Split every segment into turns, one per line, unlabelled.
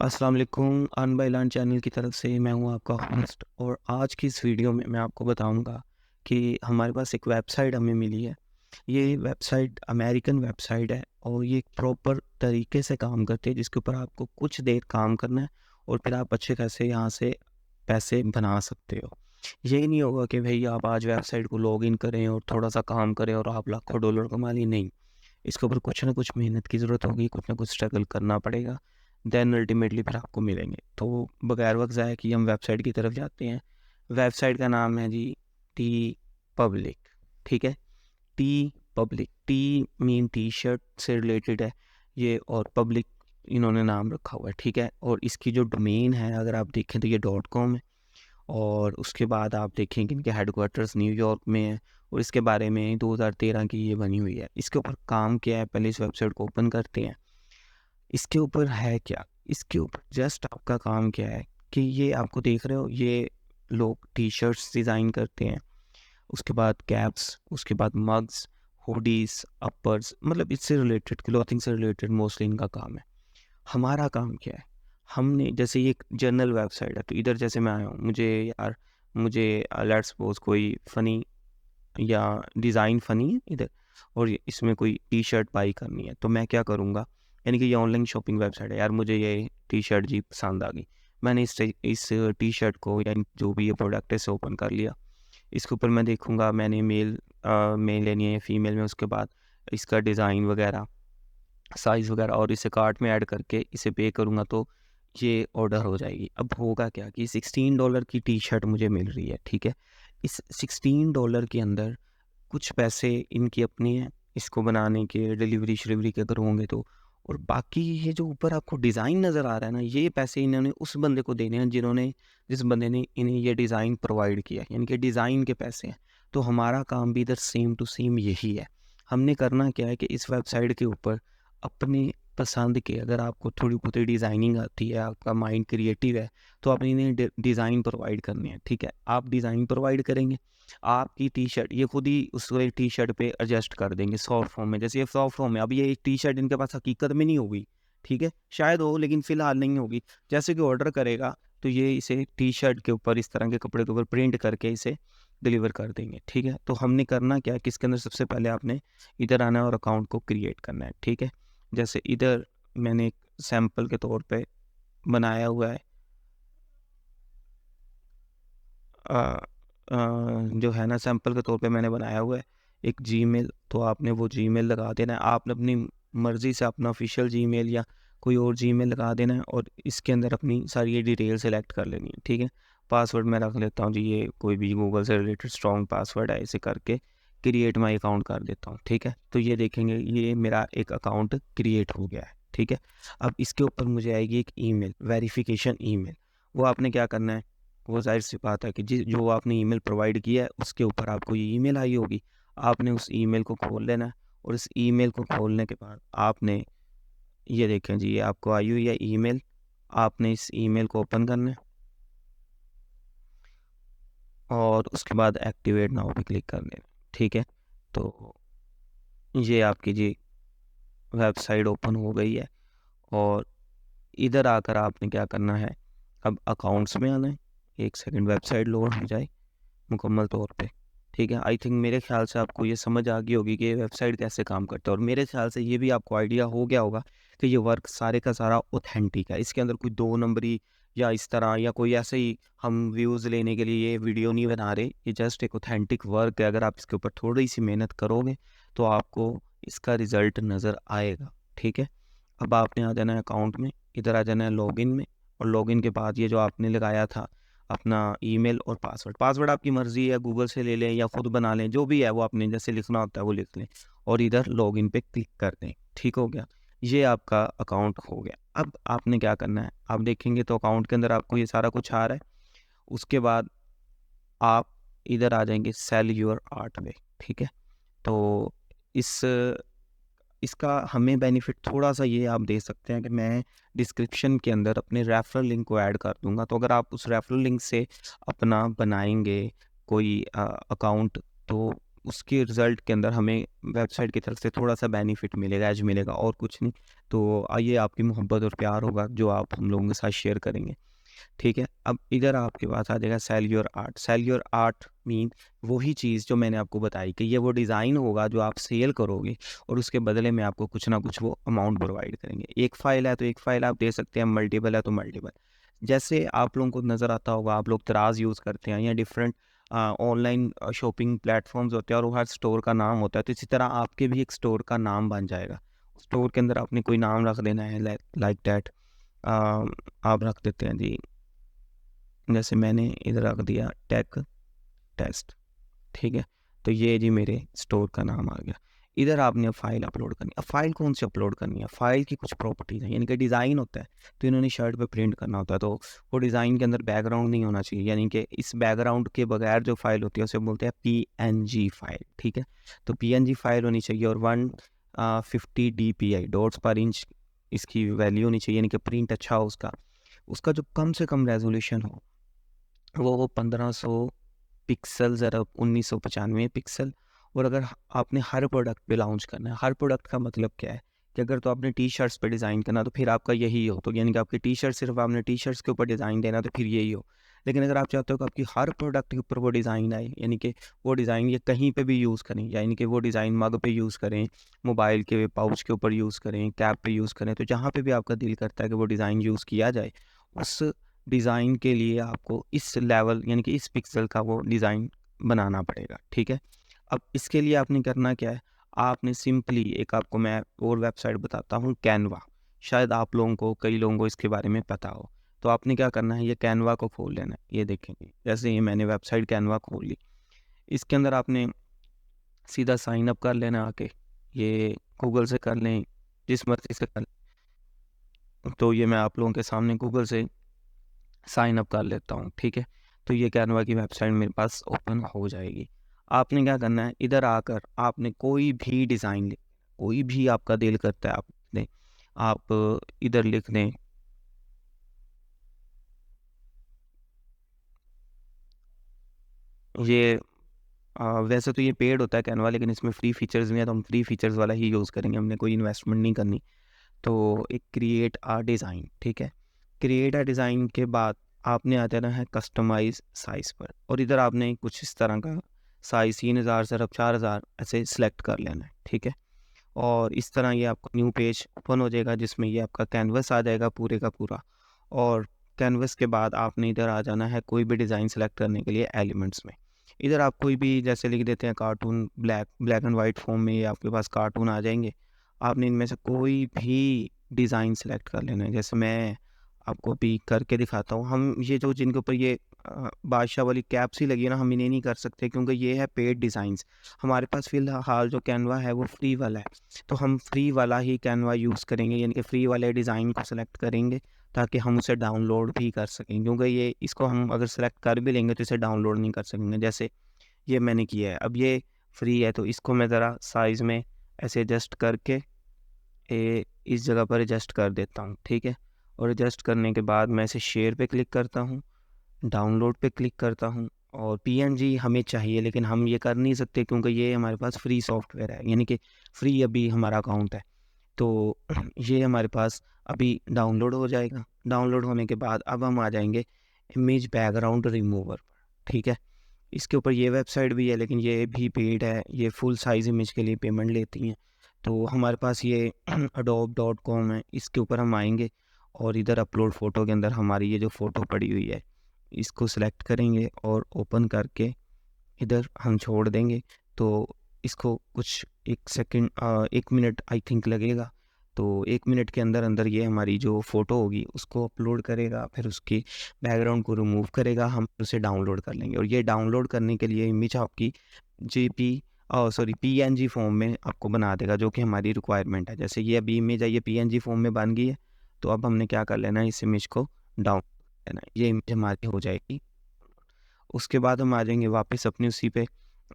अस्सलाम वालेकुम अनबाइलान चैनल की तरफ से मैं हूं आपका होस्ट। और आज की इस वीडियो में मैं आपको बताऊंगा कि हमारे पास एक वेबसाइट हमें मिली है। ये वेबसाइट अमेरिकन वेबसाइट है और ये प्रॉपर तरीके से काम करती है, जिसके ऊपर आपको कुछ देर काम करना है और फिर आप अच्छे खासे यहाँ से पैसे बना सकते हो। यही नहीं होगा कि भाई आप आज वेबसाइट को लॉग इन करें और थोड़ा सा काम करें और आप लाखों डॉलर कमा लें। नहीं, इसके ऊपर कुछ ना कुछ मेहनत की ज़रूरत होगी, कुछ ना कुछ स्ट्रगल करना पड़ेगा। देन अल्टीमेटली फिर आपको मिलेंगे। तो बगैर वक्त ज़ाया कि हम वेबसाइट की तरफ जाते हैं। वेबसाइट का नाम है जी टी पब्लिक। ठीक है, T public, T mean T shirt से रिलेटेड है ये, और पब्लिक इन्होंने नाम रखा हुआ है। ठीक है, और इसकी जो डोमेन है अगर आप देखें तो ये .com है। और उसके बाद आप देखें कि इनके हेडक्वार्टर्स न्यूयॉर्क में है। और इसके बारे में 2013 की ये बनी हुई है। इसके ऊपर काम क्या है, पहले इस वेबसाइट को ओपन करते हैं। इसके ऊपर है क्या, इसके ऊपर जस्ट आपका काम क्या है कि ये आपको देख रहे हो, ये लोग टी शर्ट्स डिज़ाइन करते हैं, उसके बाद कैप्स, उसके बाद मग्स, हुडीज, अपर्स, मतलब इससे रिलेटेड क्लॉथिंग से रिलेटेड मोस्टली इनका काम है। हमारा काम क्या है, हमने जैसे ये एक जर्नल वेबसाइट है, तो इधर जैसे मैं आया हूँ, मुझे लेट्स सपोज कोई फ़नी या डिज़ाइन फ़नी है इधर, और इसमें कोई टी शर्ट बाई करनी है, तो मैं क्या करूँगा, यानी कि ये ऑनलाइन शॉपिंग वेबसाइट है। यार मुझे ये टी शर्ट जी पसंद आ गई, मैंने इस टी शर्ट को या जो भी ये प्रोडक्ट है इसे ओपन कर लिया। इसके ऊपर मैं देखूँगा मैंने मेल लेनी है या फीमेल में, उसके बाद इसका डिज़ाइन वगैरह, साइज़ वगैरह, और इसे कार्ट में ऐड करके इसे पे करूँगा तो ये ऑर्डर हो जाएगी। अब होगा क्या कि $16 की टी शर्ट मुझे मिल रही है। ठीक है, इस $16 के अंदर कुछ पैसे इनकी अपनी हैं इसको बनाने के, डिलीवरी के अगर होंगे तो। और बाकी ये जो ऊपर आपको डिज़ाइन नज़र आ रहा है ना, ये पैसे इन्होंने उस बंदे को देने हैं जिस बंदे ने इन्हें ये डिज़ाइन प्रोवाइड किया है, यानी कि डिज़ाइन के पैसे हैं। तो हमारा काम भी इधर सेम टू सेम यही है। हमने करना क्या है कि इस वेबसाइट के ऊपर अपने पसंद के, अगर आपको थोड़ी बहुत डिज़ाइनिंग आती है, आपका माइंड क्रिएटिव है, तो आपने इन्हें डिज़ाइन प्रोवाइड करने हैं। ठीक है, आप डिज़ाइन प्रोवाइड करेंगे, आपकी टी-शर्ट ये खुद ही उस वाली टी-शर्ट पे एडजस्ट कर देंगे सॉफ्ट फॉर्म में। जैसे ये सॉफ्ट फॉर्म है, अब ये टी-शर्ट इनके पास हकीकत में नहीं होगी, ठीक है? शायद हो लेकिन फ़िलहाल नहीं होगी। जैसे कि ऑर्डर करेगा तो ये इसे टी-शर्ट के ऊपर, इस तरह के कपड़े के ऊपर प्रिंट करके इसे डिलीवर कर देंगे। ठीक है? तो हमने करना क्या है कि इसके अंदर सबसे पहले आपने इधर आना है और अकाउंट को क्रिएट करना है। ठीक है? जैसे इधर मैंने एक सैंपल के तौर पे बनाया हुआ है, अ जो है ना, सैंपल के तौर पे मैंने बनाया हुआ है एक जीमेल। तो आपने वो जीमेल लगा देना है, आपने अपनी मर्ज़ी से अपना ऑफिशियल जीमेल या कोई और जीमेल लगा देना है, और इसके अंदर अपनी सारी ये डिटेल सेलेक्ट कर लेनी है। ठीक है, पासवर्ड मैं रख लेता हूँ जी, ये कोई भी गूगल से रिलेटेड स्ट्रॉन्ग पासवर्ड है, इसे करके क्रिएट माई अकाउंट कर देता हूँ। ठीक है, तो ये देखेंगे ये मेरा एक अकाउंट क्रिएट हो गया है। ठीक है, अब इसके ऊपर मुझे आएगी एक ईमेल, वेरिफिकेशन ईमेल। वो आपने क्या करना है, वो ज़ाहिर-सी बात है कि जो आपने ईमेल प्रोवाइड किया है, उसके ऊपर आपको ये ईमेल आई होगी। आपने उस ईमेल को खोल लेना है, और इस ईमेल को खोलने के बाद आपने ये देखें जी, ये आपको आई हुई है ईमेल। आपने इस ईमेल को ओपन करना है और उसके बाद एक्टिवेट नाउ पे क्लिक कर देना है। ठीक है? तो ये आपकी जी वेबसाइट ओपन हो गई है, और इधर आकर आपने क्या करना है, अब अकाउंट्स में आना है। 1 सेकंड वेबसाइट लोड हो जाए मुकम्मल तौर पे। ठीक है, आई थिंक मेरे ख़्याल से आपको ये समझ आ गई होगी कि ये वेबसाइट कैसे काम करता है, और मेरे ख़्याल से ये भी आपको आइडिया हो गया होगा कि ये वर्क सारे का सारा ऑथेंटिक है। इसके अंदर कोई 2 नंबरी या इस तरह या कोई ऐसे ही हम व्यूज़ लेने के लिए ये वीडियो नहीं बना रहे। ये जस्ट एक ऑथेंटिक वर्क है। अगर आप इसके ऊपर थोड़ी-सी मेहनत करोगे तो आपको इसका रिज़ल्ट नज़र आएगा। ठीक है? अब आपने आ जाना है अकाउंट में, इधर आ जाना है लॉगिन में, और लॉगिन के बाद ये जो आपने लगाया था अपना ईमेल और पासवर्ड, पासवर्ड आपकी मर्ज़ी है, गूगल से ले लें या खुद बना लें, जो भी है वो आपने जैसे लिखना होता है वो लिख लें, और इधर लॉगिन पे क्लिक कर दें। ठीक हो गया? ये आपका अकाउंट हो गया। अब आपने क्या करना है, आप देखेंगे तो अकाउंट के अंदर आपको ये सारा कुछ आ रहा है। उसके बाद आप इधर आ जाएँगे सेल योर आर्ट में। ठीक है? तो इस इसका हमें बेनिफिट थोड़ा-सा ये आप दे सकते हैं कि मैं डिस्क्रिप्शन के अंदर अपने रेफ़रल लिंक को ऐड कर दूँगा। तो अगर आप उस रेफ़रल लिंक से अपना बनाएँगे कोई अकाउंट, तो उसके रिज़ल्ट के अंदर हमें वेबसाइट की तरफ से थोड़ा-सा बेनिफिट मिलेगा, एज मिलेगा और कुछ नहीं। तो ये आपकी मोहब्बत और प्यार होगा जो आप हम लोगों के साथ शेयर करेंगे। ठीक है? अब इधर आपके पास आ जाएगा sell your art. Sell your art mean वही चीज़ जो मैंने आपको बताई कि ये वो डिज़ाइन होगा जो आप सेल करोगे और उसके बदले में आपको कुछ ना कुछ वो अमाउंट प्रोवाइड करेंगे। एक फ़ाइल है तो एक फ़ाइल आप दे सकते हैं, मल्टीपल है तो मल्टीपल। जैसे आप लोगों को नज़र आता होगा, आप लोग तराज़ यूज़ करते हैं या डिफरेंट ऑनलाइन शॉपिंग प्लेटफ़ॉर्म्स होते हैं और वो हर स्टोर का नाम होता है, तो इसी तरह आपके भी एक स्टोर का नाम बन जाएगा। स्टोर के अंदर आपने कोई नाम रख देना है लाइक दैट। आप रख देते हैं जी, जैसे मैंने इधर रख दिया टेक टेस्ट। ठीक है? तो ये जी मेरे स्टोर का नाम आ गया। इधर आपने अब फ़ाइल अपलोड करनी है। अब फ़ाइल कौन सी अपलोड करनी है? फ़ाइल की कुछ प्रॉपर्टीज़ हैं, यानी कि डिज़ाइन होता है, तो इन्होंने शर्ट पे प्रिंट करना होता है, तो वो डिज़ाइन के अंदर बैकग्राउंड नहीं होना चाहिए, यानी कि इस बैकग्राउंड के बगैर जो फ़ाइल होती है उसे बोलते हैं पीएनजी फ़ाइल। ठीक है? तो पीएनजी फ़ाइल होनी चाहिए और 150 डीपीआई डॉट्स पर इंच इसकी वैल्यू होनी चाहिए, यानी कि प्रिंट अच्छा हो उसका। उसका जो कम से कम रेज़ोल्यूशन हो वो 1500 पिक्सल, ज़रा 1995 पिक्सल। और अगर आपने हर प्रोडक्ट पे लॉन्च करना है, हर प्रोडक्ट का मतलब क्या है कि अगर तो आपने टी शर्ट्स पे डिज़ाइन करना तो फिर आपका यही हो, तो यानी कि आपकी टी शर्ट सिर्फ आपने टी शर्ट्स के ऊपर डिज़ाइन देना तो फिर यही हो। लेकिन अगर आप चाहते हो कि आपकी हर प्रोडक्ट के ऊपर वो डिज़ाइन आए, यानी कि वो डिज़ाइन ये कहीं पे भी यूज़ करें, यानी कि वो डिज़ाइन मग पे यूज़ करें, मोबाइल के पाउच के ऊपर यूज़ करें, कैप पे यूज़ करें, तो जहाँ पे भी आपका दिल करता है कि वो डिज़ाइन यूज़ किया जाए, उस डिज़ाइन के लिए आपको इस लेवल यानी कि इस पिक्सल का वो डिज़ाइन बनाना पड़ेगा। ठीक है? अब इसके लिए आपने करना क्या है, आपने सिंपली एक आपको मैं और वेबसाइट बताता हूँ, कैनवा। शायद आप लोगों को कई लोगों को इसके बारे में पता हो। तो आपने क्या करना है, ये कैनवा को खोल लेना है। ये देखेंगे, जैसे ही मैंने वेबसाइट कैनवा खोल ली, इसके अंदर आपने सीधा साइन अप कर लेना आके। ये गूगल से कर लें, जिस मर्ज़ी से कर लें। तो ये मैं आप लोगों के सामने गूगल से साइन अप कर लेता हूँ। ठीक है? तो ये कैनवा की वेबसाइट मेरे पास ओपन हो जाएगी। आपने क्या करना है, इधर आकर आपने कोई भी डिज़ाइन कोई भी आपका दिल करता है आप दें। आप इधर लिख दें, ये वैसे तो ये पेड होता है कैनवा, लेकिन इसमें फ्री फीचर्स भी हैं, तो हम फ्री फीचर्स वाला ही यूज़ करेंगे, हमने कोई इन्वेस्टमेंट नहीं करनी। तो एक क्रिएट डिज़ाइन। ठीक है? क्रिएट डिज़ाइन के बाद आपने आ जाना है कस्टमाइज़ साइज़ पर, और इधर आपने कुछ इस तरह का साइज़ 3000 से 4000 ऐसे सिलेक्ट कर लेना है। ठीक है? और इस तरह ये आपका न्यू पेज ओपन हो जाएगा जिसमें ये आपका कैनवस आ जाएगा पूरे का पूरा। और कैनवस के बाद आपने इधर आ जाना है कोई भी डिज़ाइन सेलेक्ट करने के लिए एलिमेंट्स में। इधर आप कोई भी जैसे लिख देते हैं cartoon, black and white form में ये आपके पास कार्टून आ जाएंगे। आपने इनमें से कोई भी डिज़ाइन सेलेक्ट कर लेना है, जैसे मैं आपको अभी करके दिखाता हूँ। हम ये जो जिनके ऊपर ये बादशाह वाली कैप सी लगी है ना, हम इन्हें नहीं कर सकते क्योंकि ये है पेड डिज़ाइंस। हमारे पास फ़िलहाल जो कैनवा है वो फ्री वाला है, तो हम फ्री वाला ही कैनवा यूज़ करेंगे, यानी कि फ्री वाले डिज़ाइन को सेलेक्ट करेंगे ताकि हम उसे डाउनलोड भी कर सकें, क्योंकि ये इसको हम अगर सेलेक्ट कर भी लेंगे तो इसे डाउनलोड नहीं कर सकेंगे। जैसे ये मैंने किया है, अब ये फ्री है तो इसको मैं ज़रा साइज़ में ऐसे एडजस्ट करके इस जगह पर एडजस्ट कर देता हूँ। ठीक है? और एडजस्ट करने के बाद मैं इसे शेयर पे क्लिक करता हूँ, डाउनलोड पे क्लिक करता हूँ, और पीएनजी हमें चाहिए लेकिन हम ये कर नहीं सकते क्योंकि ये हमारे पास फ्री सॉफ्टवेयर है, यानी कि फ्री अभी हमारा अकाउंट है। तो ये हमारे पास अभी डाउनलोड हो जाएगा। डाउनलोड होने के बाद अब हम आ जाएंगे इमेज बैकग्राउंड रिमूवर पर। ठीक है? इसके ऊपर ये वेबसाइट भी है लेकिन ये भी पेड है, ये फुल साइज़ इमेज के लिए पेमेंट लेती हैं। तो हमारे पास ये adobe.com है, इसके ऊपर हम आएंगे और इधर अपलोड फ़ोटो के अंदर हमारी ये जो फ़ोटो पड़ी हुई है इसको सिलेक्ट करेंगे और ओपन करके इधर हम छोड़ देंगे। तो इसको कुछ 1 सेकंड 1 मिनट आई थिंक लगेगा। तो 1 मिनट के अंदर-अंदर ये हमारी जो फ़ोटो होगी उसको अपलोड करेगा, फिर उसकी बैकग्राउंड को रिमूव करेगा, हम उसे डाउनलोड कर लेंगे। और ये डाउनलोड करने के लिए इमेज आपकी पीएनजी फ़ॉर्म में आपको बना देगा, जो कि हमारी रिक्वायरमेंट है। जैसे ये अभी इमेज है, ये पीएनजी फ़ॉर्म में बन गई है, तो अब हमने क्या कर लेना है, इस इमेज को डाउन लेना है। ये इमेज हमारी हो जाएगी। उसके बाद हम आ जाएँगे वापस अपनी उसी पे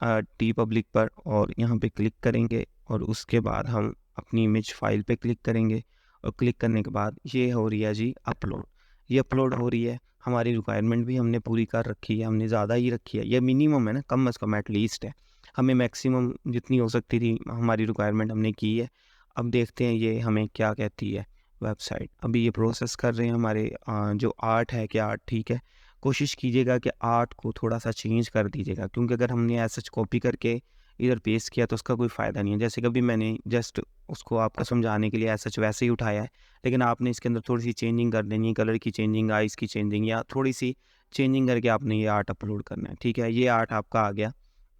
टी पब्लिक पर, और यहाँ पे क्लिक करेंगे और उसके बाद हम अपनी इमेज फ़ाइल पे क्लिक करेंगे, और क्लिक करने के बाद ये हो रही है जी अपलोड। ये अपलोड हो रही है, हमारी रिक्वायरमेंट भी हमने पूरी कर रखी है, हमने ज़्यादा ही रखी है, ये मिनिमम है ना, कम से कम एट लीस्ट है। हमें मैक्सिमम जितनी हो सकती थी हमारी रिक्वायरमेंट हमने की है। अब देखते हैं ये हमें क्या कहती है वेबसाइट। अभी ये प्रोसेस कर रहे हैं हमारे जो आर्ट है कि आर्ट ठीक है। कोशिश कीजिएगा कि आर्ट को थोड़ा-सा चेंज कर दीजिएगा, क्योंकि अगर हमने एज़ सच कॉपी करके इधर पेस्ट किया तो उसका कोई फ़ायदा नहीं है। जैसे कि अभी मैंने जस्ट उसको आपको समझाने के लिए एज़ सच वैसे ही उठाया है, लेकिन आपने इसके अंदर थोड़ी-सी चेंजिंग कर देनी है, कलर की चेंजिंग, आइज़ की चेंजिंग या थोड़ी-सी चेंजिंग करके आपने ये आर्ट अपलोड करना है, ठीक है? ये आर्ट आपका आ गया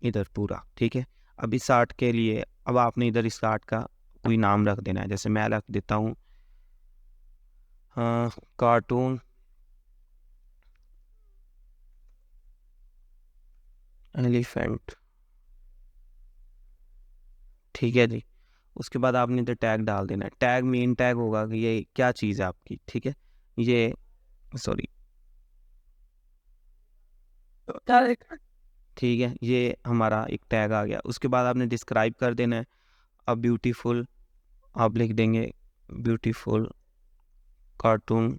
इधर पूरा, ठीक है? अब इस आर्ट के लिए अब आपने इधर इस आर्ट का कोई नाम रख देना है। जैसे मैं रख देता हूँ कार्टून एलिफेंट, ठीक है जी। उसके बाद आपने इधर टैग डाल देना है। टैग मेन टैग होगा कि ये क्या चीज़ है आपकी, ठीक है? ये सॉरी ठीक है, ये हमारा एक टैग आ गया। उसके बाद आपने डिस्क्राइब कर देना है। अब ब्यूटीफुल आप लिख देंगे, ब्यूटीफुल कार्टून।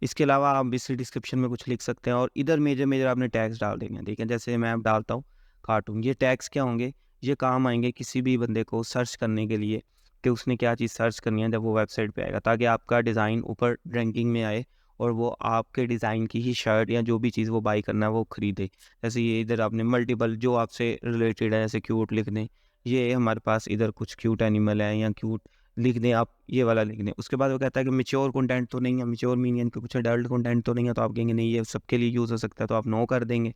इसके अलावा आप इस डिस्क्रिप्शन में कुछ लिख सकते हैं और इधर मेजर मेजर आपने टैग्स डाल देंगे, ठीक है? जैसे मैं अब डालता हूँ कार्टून। ये टैग्स क्या होंगे? ये काम आएंगे किसी भी बंदे को सर्च करने के लिए कि उसने क्या चीज़ सर्च करनी है जब वो वेबसाइट पे आएगा, ताकि आपका डिज़ाइन ऊपर रैंकिंग में आए और वो आपके डिज़ाइन की ही शर्ट या जो भी चीज़ वो बाई करना है वो खरीदे। जैसे ये इधर आपने मल्टीपल जो आपसे रिलेटेड है, जैसे क्यूट लिख दें। ये हमारे पास इधर कुछ क्यूट एनिमल है या क्यूट लिख दें, आप ये वाला लिख दें। उसके बाद वो कहता है कि मैच्योर कंटेंट तो नहीं है, मैच्योर मीनिंग कि कुछ एडल्ट कंटेंट तो नहीं है, तो आप कहेंगे नहीं ये सबके लिए यूज़ हो सकता है, तो आप नो कर देंगे।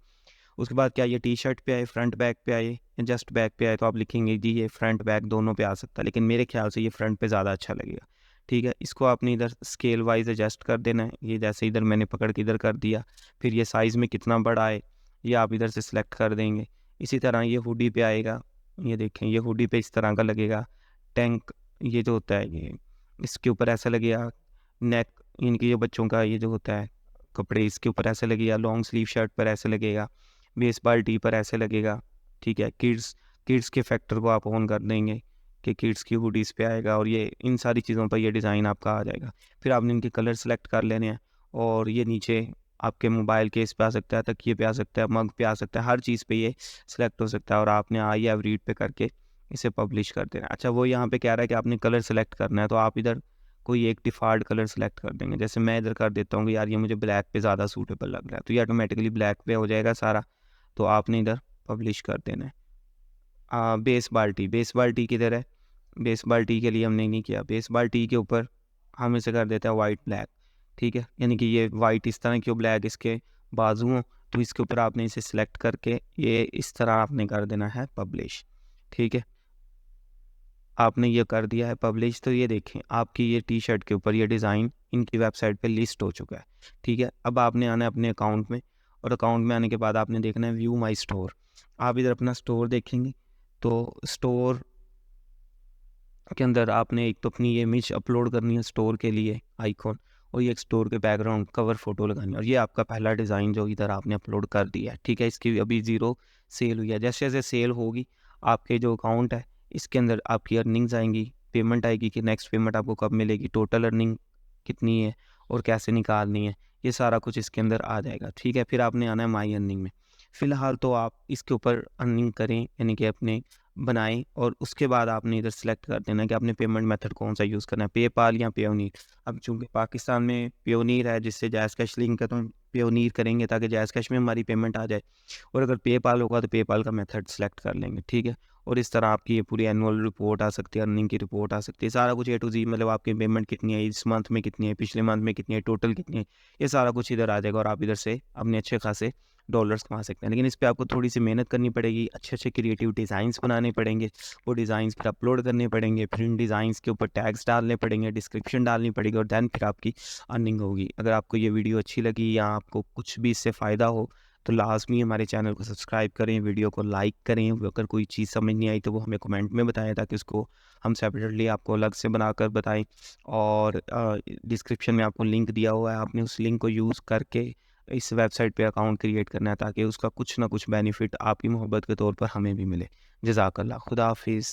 उसके बाद क्या ये टी-शर्ट पे आए, फ्रंट बैक पे आए या जस्ट बैक पे आए, तो आप लिखेंगे जी ये फ्रंट बैक दोनों पे आ सकता है, लेकिन मेरे ख्याल से ये फ्रंट पे ज़्यादा अच्छा लगेगा, ठीक है? इसको आपने इधर स्केल वाइज एडजस्ट कर देना है। ये जैसे इधर मैंने पकड़ के इधर कर दिया, फिर ये साइज़ में कितना बड़ा है ये आप इधर से सिलेक्ट कर देंगे। इसी तरह ये हुडी पे आएगा, ये देखें ये हुडी पे इस तरह का लगेगा। टैंक ये जो होता है ये इसके ऊपर ऐसा लगेगा। नेक इनकी ये बच्चों का ये जो होता है कपड़े इसके ऊपर ऐसे लगेगा। लॉन्ग स्लीव शर्ट पर ऐसे लगेगा। बेसबॉल टी पर ऐसे लगेगा, ठीक है? किड्स किड्स के फैक्टर को आप ऑन कर देंगे कि किड्स की हुडीज़ पे आएगा और ये इन सारी चीज़ों पर ये डिज़ाइन आपका आ जाएगा। फिर आपने इनके कलर सेलेक्ट कर लेने हैं और ये नीचे आपके मोबाइल केस पे आ सकता है, तकिए पे आ सकता है, मग पे आ सकता है, हर चीज़ पे ये सेलेक्ट हो सकता है और आपने आई हैव रीड पे करके इसे पब्लिश कर देना है। अच्छा वो यहाँ पे कह रहा है कि आपने कलर सेलेक्ट करना है, तो आप इधर कोई एक डिफ़ॉल्ट कलर सेलेक्ट कर देंगे। जैसे मैं इधर कर देता हूँ कि यार ये मुझे ब्लैक पे ज़्यादा सूटेबल लग रहा है, तो ये ऑटोमेटिकली ब्लैक पे हो जाएगा सारा। तो आपने इधर पब्लिश कर देना है। बेस बाल्टी किधर है? बेस बाल्टी के लिए हमने नहीं किया। बेस बाल्टी के ऊपर हम इसे कर देते हैं वाइट ब्लैक, ठीक है? यानी कि ये वाइट इस तरह क्यों, ब्लैक इसके बाजू हों, तो इसके ऊपर आपने इसे सिलेक्ट करके ये इस तरह आपने कर देना है पब्लिश, ठीक है? आपने ये कर दिया है पब्लिश, तो ये देखें आपकी ये टी शर्ट के ऊपर ये डिज़ाइन इनकी वेबसाइट पे लिस्ट हो चुका है, ठीक है? अब आपने आना है अपने अकाउंट में और अकाउंट में आने के बाद आपने देखना है व्यू माई स्टोर। आप इधर अपना स्टोर देखेंगे तो स्टोर के अंदर आपने एक तो अपनी ये इमेज अपलोड करनी है स्टोर के लिए आइकॉन, और ये एक स्टोर के बैकग्राउंड कवर फ़ोटो लगानी है और ये आपका पहला डिज़ाइन जो इधर आपने अपलोड कर दिया है, ठीक है? इसकी अभी ज़ीरो सेल हुई है। जैसे-जैसे सेल होगी आपके जो अकाउंट है इसके अंदर आपकी अर्निंग्स आएँगी, पेमेंट आएगी कि नेक्स्ट पेमेंट आपको कब मिलेगी, टोटल अर्निंग कितनी है और कैसे निकालनी है, ये सारा कुछ इसके अंदर आ जाएगा, ठीक है? फिर आपने आना है माई अर्निंग में। फ़िलहाल तो आप इसके ऊपर अर्निंग करें, यानी कि अपने बनाएँ और उसके बाद आपने इधर सेलेक्ट कर देना है कि आपने पेमेंट मेथड कौन-सा यूज़ करना है, पेपाल या पेयोनीर। अब चूँकि पाकिस्तान में पेयोनीर है जिससे जैज़ कैश लिंक है, तो हम पेयोनीर करेंगे ताकि जैज़ कैश में हमारी पेमेंट आ जाए, और अगर पेपाल होगा तो पेपाल का मेथड सेलेक्ट कर लेंगे, ठीक है? और इस तरह आपकी ये पूरी एनुअल रिपोर्ट आ सकती है, अर्निंग की रिपोर्ट आ सकती है, सारा कुछ ए टू ज़ेड, मतलब आपकी पेमेंट कितनी है, इस मंथ में कितनी है, पिछले मंथ में कितनी है, टोटल कितनी है, ये सारा कुछ इधर आ जाएगा और आप इधर से अपने अच्छे खासे डॉलर्स कमा सकते हैं। लेकिन इस पे आपको थोड़ी-सी मेहनत करनी पड़ेगी, अच्छे-अच्छे क्रिएटिव डिज़ाइन्स बनाने पड़ेंगे, वो डिज़ाइन्स फिर अपलोड करने पड़ेंगे, फिर इन डिज़ाइन्स के ऊपर टैग्स डालने पड़ेंगे, डिस्क्रिप्शन डालनी पड़ेगी और देन फिर आपकी अर्निंग होगी। अगर आपको ये वीडियो अच्छी लगी या आपको कुछ भी इससे फ़ायदा हो, तो लाज़मी हमारे चैनल को सब्सक्राइब करें, वीडियो को लाइक करें। अगर कोई चीज़ समझ नहीं आई तो वो हमें कमेंट में बताएँ ताकि उसको हम सेपरेटली आपको अलग से बनाकर बताएँ। और डिस्क्रिप्शन में आपको लिंक दिया हुआ है, आपने उस लिंक को यूज़ करके इस वेबसाइट पे अकाउंट क्रिएट करना है ताकि उसका कुछ ना कुछ बेनिफिट आपकी मोहब्बत के तौर पर हमें भी मिले। जज़ाकल्लाह, खुदा हाफ़िज़।